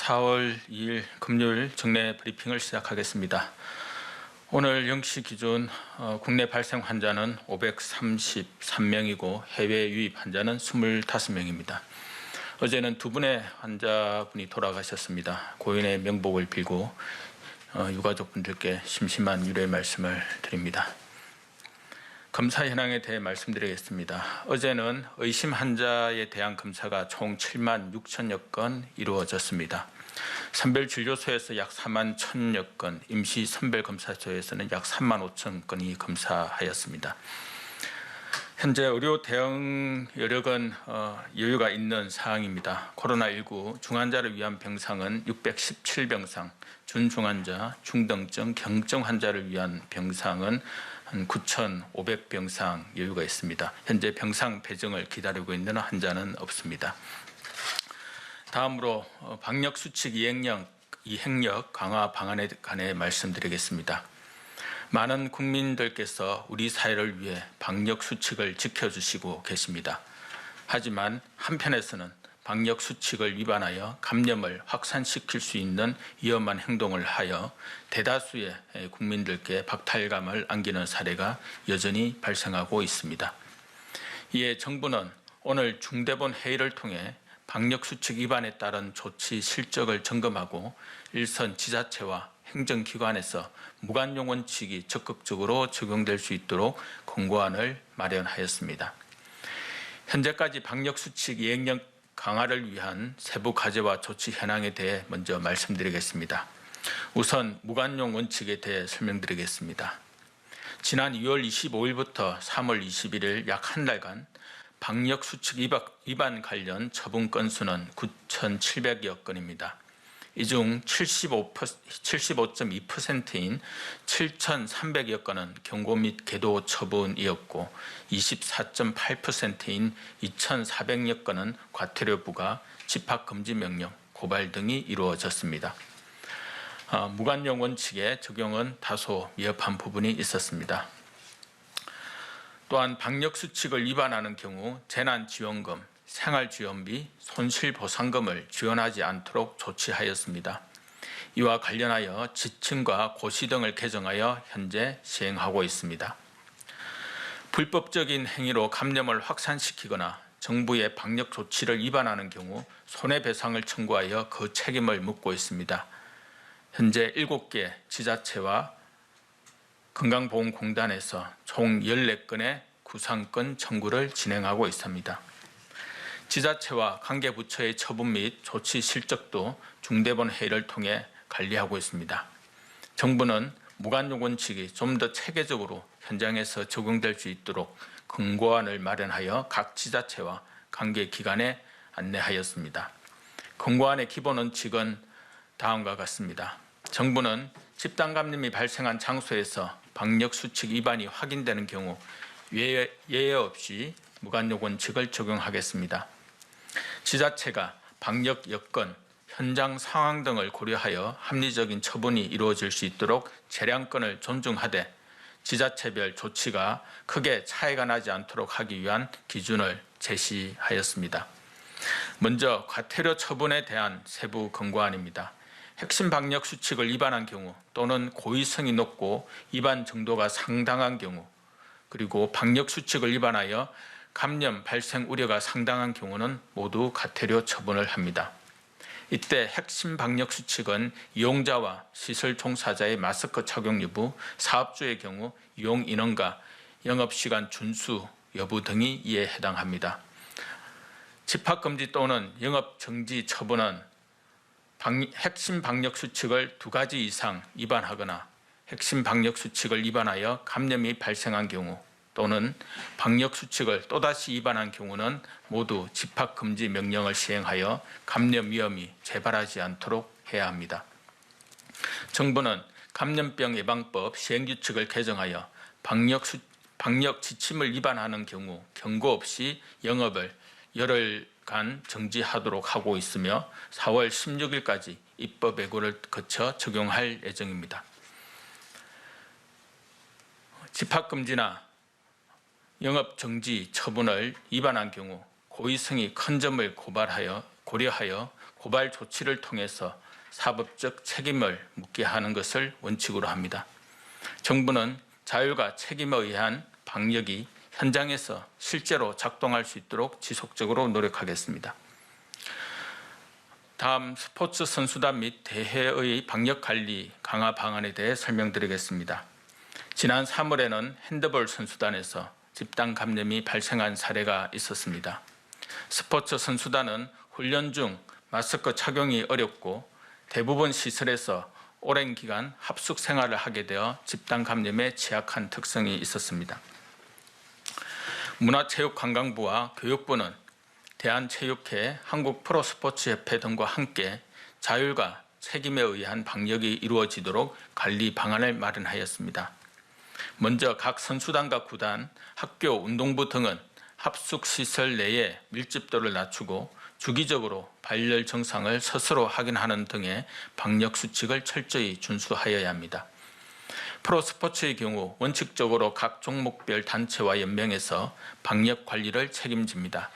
4월 2일 금요일 정례 브리핑을 시작하겠습니다. 오늘 0시 기준 국내 발생 환자는 533명이고 해외 유입 환자는 25명입니다. 어제는 두 분의 환자분이 돌아가셨습니다. 고인의 명복을 빌고 유가족분들께 심심한 유례 말씀을 드립니다. 검사 현황에 대해 말씀드리겠습니다. 어제는 의심 환자에 대한 검사가 총 7만 6천여 건 이루어졌습니다. 선별진료소에서 약 4만 1천여 건, 임시 선별검사소에서는 약 3만 5천 건이 검사하였습니다. 현재 의료 대응 여력은 여유가 있는 사항입니다. 코로나19 중환자를 위한 병상은 617병상, 준중환자, 중등증, 경증 환자를 위한 병상은 한 9,500병상 여유가 있습니다. 현재 병상 배정을 기다리고 있는 환자는 없습니다. 다음으로 방역수칙 이행력 강화 방안에 관해 말씀드리겠습니다. 많은 국민들께서 우리 사회를 위해 방역수칙을 지켜주시고 계십니다. 하지만 한편에서는 방역수칙을 위반하여 감염을 확산시킬 수 있는 위험한 행동을 하여 대다수의 국민들께 박탈감을 안기는 사례가 여전히 발생하고 있습니다. 이에 정부는 오늘 중대본 회의를 통해 방역수칙 위반에 따른 조치 실적을 점검하고 일선 지자체와 행정기관에서 무관용 원칙이 적극적으로 적용될 수 있도록 권고안을 마련하였습니다. 현재까지 방역수칙 이행력 강화를 위한 세부 과제와 조치 현황에 대해 먼저 말씀드리겠습니다. 우선 무관용 원칙에 대해 설명드리겠습니다. 지난 2월 25일부터 3월 21일 약 한 달간 방역수칙 위반 관련 처분 건수는 9,700여 건입니다. 이 중 75.2%인 7,300여 건은 경고 및 계도 처분이었고 24.8%인 2,400여 건은 과태료 부과, 집합금지 명령, 고발 등이 이루어졌습니다. 무관용 원칙의 적용은 다소 미흡한 부분이 있었습니다. 또한 방역수칙을 위반하는 경우 재난지원금, 생활지원비, 손실보상금을 지원하지 않도록 조치하였습니다. 이와 관련하여 지침과 고시 등을 개정하여 현재 시행하고 있습니다. 불법적인 행위로 감염을 확산시키거나 정부의 방역 조치를 위반하는 경우 손해배상을 청구하여 그 책임을 묻고 있습니다. 현재 7개 지자체와 건강보험공단에서 총 14건의 구상권 청구를 진행하고 있습니다. 지자체와 관계부처의 처분 및 조치 실적도 중대본 회의를 통해 관리하고 있습니다. 정부는 무관용 원칙이 좀 더 체계적으로 현장에서 적용될 수 있도록 권고안을 마련하여 각 지자체와 관계기관에 안내하였습니다. 권고안의 기본 원칙은 다음과 같습니다. 정부는 집단감염이 발생한 장소에서 방역수칙 위반이 확인되는 경우 예외 없이 무관용 원칙을 적용하겠습니다. 지자체가 방역 여건, 현장 상황 등을 고려하여 합리적인 처분이 이루어질 수 있도록 재량권을 존중하되 지자체별 조치가 크게 차이가 나지 않도록 하기 위한 기준을 제시하였습니다. 먼저 과태료 처분에 대한 세부 권고안입니다. 핵심 방역 수칙을 위반한 경우 또는 고의성이 높고 위반 정도가 상당한 경우, 그리고 방역 수칙을 위반하여 감염 발생 우려가 상당한 경우는 모두 과태료 처분을 합니다. 이때 핵심 방역 수칙은 이용자와 시설 종사자의 마스크 착용 여부, 사업주의 경우 이용 인원과 영업시간 준수 여부 등이 이에 해당합니다. 집합금지 또는 영업정지 처분은 핵심 방역 수칙을 2가지 이상 위반하거나 핵심 방역 수칙을 위반하여 감염이 발생한 경우 또는 방역수칙을 또다시 위반한 경우는 모두 집합금지 명령을 시행하여 감염 위험이 재발하지 않도록 해야 합니다. 정부는 감염병 예방법 시행규칙을 개정하여 방역 지침을 위반하는 경우 경고 없이 영업을 열흘간 정지하도록 하고 있으며 4월 16일까지 입법 예고를 거쳐 적용할 예정입니다. 집합금지나 영업정지 처분을 위반한 경우 고의성이 큰 점을 고려하여 고발 조치를 통해서 사법적 책임을 묻게 하는 것을 원칙으로 합니다. 정부는 자율과 책임에 의한 방역이 현장에서 실제로 작동할 수 있도록 지속적으로 노력하겠습니다. 다음 스포츠 선수단 및 대회의 방역관리 강화 방안에 대해 설명드리겠습니다. 지난 3월에는 핸드볼 선수단에서 집단 감염이 발생한 사례가 있었습니다. 스포츠 선수단은 훈련 중 마스크 착용이 어렵고 대부분 시설에서 오랜 기간 합숙 생활을 하게 되어 집단 감염에 취약한 특성이 있었습니다. 문화체육관광부와 교육부는 대한체육회, 한국프로스포츠협회 등과 함께 자율과 책임에 의한 방역이 이루어지도록 관리 방안을 마련하였습니다. 먼저 각 선수단과 구단, 학교, 운동부 등은 합숙시설 내의 밀집도를 낮추고 주기적으로 발열 증상을 스스로 확인하는 등의 방역 수칙을 철저히 준수하여야 합니다. 프로스포츠의 경우 원칙적으로 각 종목별 단체와 연맹에서 방역 관리를 책임집니다.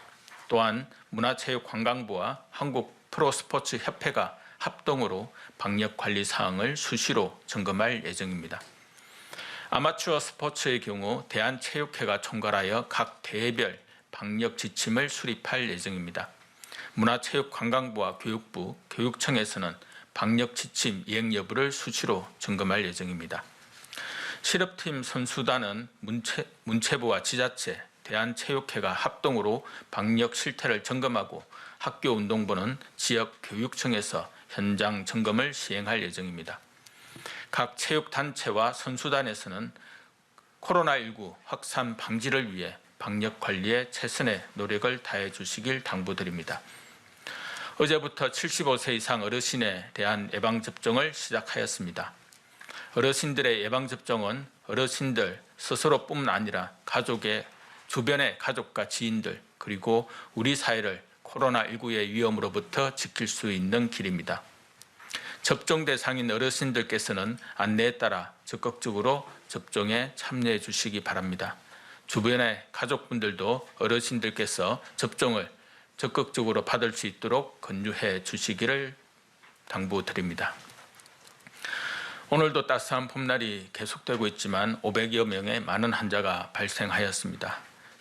또한 문화체육관광부와 한국프로스포츠협회가 합동으로 방역관리 사항을 수시로 점검할 예정입니다. 아마추어 스포츠의 경우 대한체육회가 총괄하여 각 대회별 방역 지침을 수립할 예정입니다. 문화체육관광부와 교육부, 교육청에서는 방역 지침 이행 여부를 수시로 점검할 예정입니다. 실업팀 선수단은 문체부와 지자체, 대한체육회가 합동으로 방역 실태를 점검하고 학교운동부는 지역교육청에서 현장 점검을 시행할 예정입니다. 각 체육단체와 선수단에서는 코로나19 확산 방지를 위해 방역관리에 최선의 노력을 다해 주시길 당부드립니다. 어제부터 75세 이상 어르신에 대한 예방접종을 시작하였습니다. 어르신들의 예방접종은 어르신들 스스로뿐만 아니라 주변의 가족과 지인들 그리고 우리 사회를 코로나19의 위험으로부터 지킬 수 있는 길입니다. 접종 대상인 어르신들께서는 안내에 따라 적극적으로 접종에 참여해 주시기 바랍니다. 주변의 가족분들도 어르신들께서 접종을 적극적으로 받을 수 있도록 권유해 주시기를 당부드립니다. 오늘도 따스한 봄날이 계속되고 있지만 500여 명의 많은 환자가 발생하였습니다.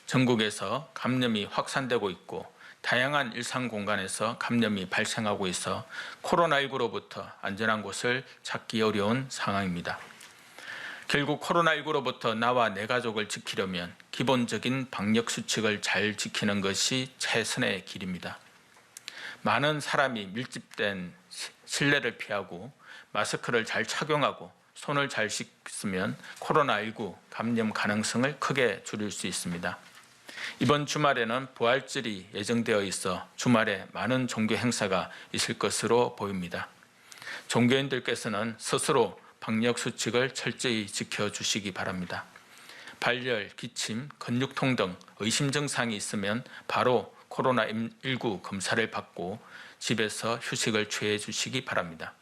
전국에서 감염이 확산되고 있고 다양한 일상 공간에서 감염이 발생하고 있어 코로나19로부터 안전한 곳을 찾기 어려운 상황입니다. 결국 코로나19로부터 나와 내 가족을 지키려면 기본적인 방역 수칙을 잘 지키는 것이 최선의 길입니다. 많은 사람이 밀집된 실내를 피하고 마스크를 잘 착용하고 손을 잘 씻으면 코로나19 감염 가능성을 크게 줄일 수 있습니다. 이번 주말에는 부활절이 예정되어 있어 주말에 많은 종교 행사가 있을 것으로 보입니다. 종교인들께서는 스스로 방역 수칙을 철저히 지켜주시기 바랍니다. 발열, 기침, 근육통 등 의심 증상이 있으면 바로 코로나19 검사를 받고 집에서 휴식을 취해 주시기 바랍니다.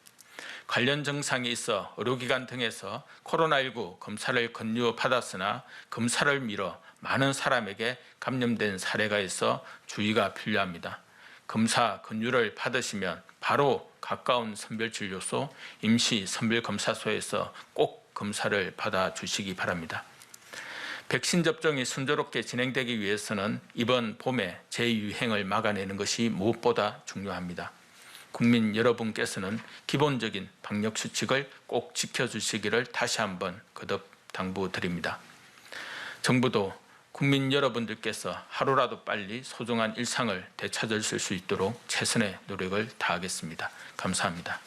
관련 증상이 있어 의료기관 등에서 코로나19 검사를 권유받았으나 검사를 미뤄 많은 사람에게 감염된 사례가 있어 주의가 필요합니다. 검사 권유를 받으시면 바로 가까운 선별진료소, 임시선별검사소에서 꼭 검사를 받아주시기 바랍니다. 백신 접종이 순조롭게 진행되기 위해서는 이번 봄에 재유행을 막아내는 것이 무엇보다 중요합니다. 국민 여러분께서는 기본적인 방역 수칙을 꼭 지켜주시기를 다시 한번 거듭 당부드립니다. 정부도 국민 여러분들께서 하루라도 빨리 소중한 일상을 되찾으실 수 있도록 최선의 노력을 다하겠습니다. 감사합니다.